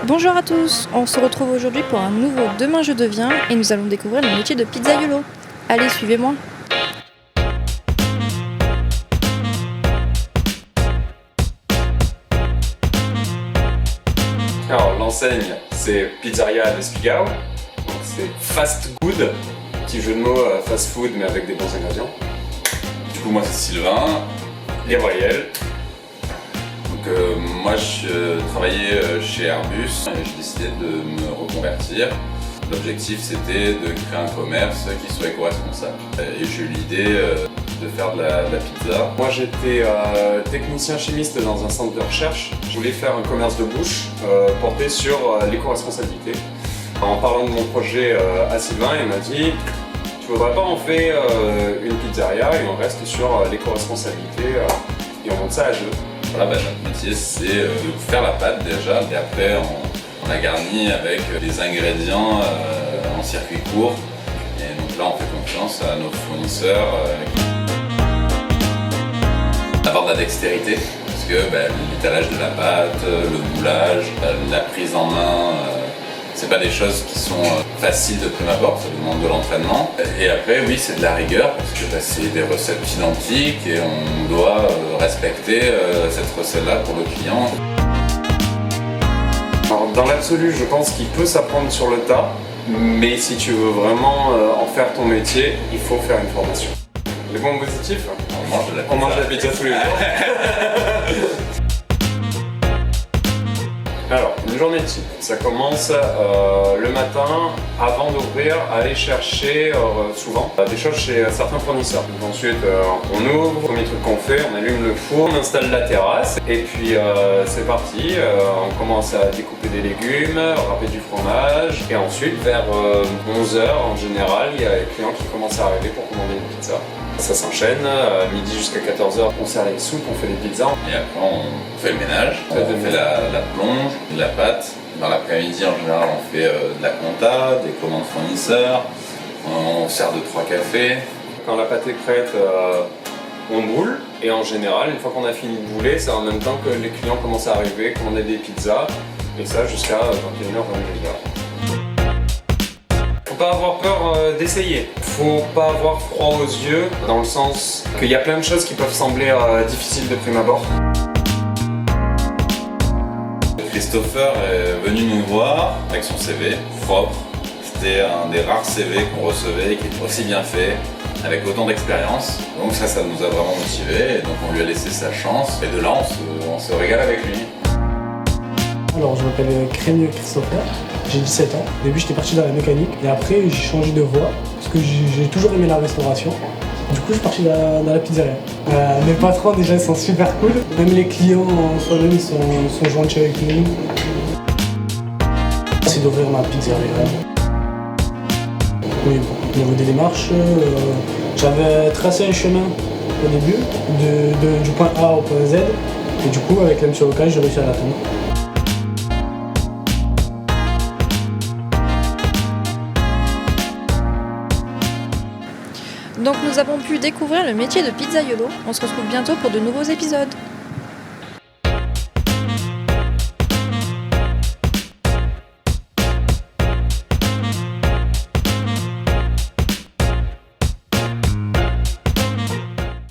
Bonjour à tous, on se retrouve aujourd'hui pour un nouveau Demain je deviens et nous allons découvrir le métier de pizzaiolo. Allez, suivez-moi. Alors l'enseigne c'est Pizzeria L'Espigao, donc c'est fast good, petit jeu de mots fast food mais avec des bons ingrédients. Du coup moi c'est Sylvain. Gabriel. Donc moi je travaillais chez Airbus et j'ai décidé de me reconvertir. L'objectif c'était de créer un commerce qui soit éco-responsable. Et j'ai eu l'idée de faire de la pizza. Moi j'étais technicien chimiste dans un centre de recherche. Je voulais faire un commerce de bouche porté sur l'éco-responsabilité. En parlant de mon projet à Sylvain, il m'a dit « Tu voudrais pas en faire une pizzeria et on reste sur l'éco-responsabilité et on monte ça à deux ». Voilà, notre métier c'est de faire la pâte déjà et après on la garnit avec des ingrédients en circuit court. Et donc là on fait confiance à nos fournisseurs. Avoir de la dextérité parce que l'étalage de la pâte, le moulage, la prise en main, c'est pas des choses qui sont faciles de prime abord, ça demande de l'entraînement. Et après oui c'est de la rigueur parce que c'est des recettes identiques et on doit respecter cette recette là pour le client. Alors, dans l'absolu je pense qu'il peut s'apprendre sur le tas, mais si tu veux vraiment en faire ton métier, il faut faire une formation. Les points positifs, on mange de la pizza tous les jours. Alors, une journée type, ça commence le matin, avant d'ouvrir, aller chercher souvent des choses chez certains fournisseurs. Donc ensuite, on ouvre, premier truc qu'on fait, on allume le four, on installe la terrasse et puis c'est parti. On commence à découper des légumes, râper du fromage et ensuite vers 11h en général, il y a les clients qui commencent à arriver pour commander une pizza. Ça s'enchaîne, midi jusqu'à 14h, on sert les soupes, on fait les pizzas. Et après on fait le ménage, on fait la plonge, de la pâte. Dans l'après-midi en général on fait de la compta, des commandes fournisseurs, on sert 2-3 cafés. Quand la pâte est prête, on boule. Et en général, une fois qu'on a fini de bouler, c'est en même temps que les clients commencent à arriver, commander des pizzas. Et ça jusqu'à 21h, 22h. Faut pas avoir peur d'essayer. Faut pas avoir froid aux yeux, dans le sens qu'il y a plein de choses qui peuvent sembler difficiles de prime abord. Christopher est venu nous voir avec son CV propre. C'était un des rares CV qu'on recevait qui était aussi bien fait, avec autant d'expérience. Donc ça nous a vraiment motivés et donc on lui a laissé sa chance. Et de là on se régale avec lui. Alors je m'appelle Crémieux Christopher, j'ai 17 ans. Au début j'étais parti dans la mécanique et après j'ai changé de voie parce que j'ai toujours aimé la restauration. Du coup je suis parti dans la pizzeria. Mes patrons déjà ils sont super cool, même les clients en soi-même ils sont gentils avec nous. C'est d'ouvrir ma pizzeria. Oui, au niveau des démarches, j'avais tracé un chemin au début, du point A au point Z, et du coup avec la mission locale j'ai réussi à l'atteindre. Donc nous avons pu découvrir le métier de pizzaiolo. On se retrouve bientôt pour de nouveaux épisodes.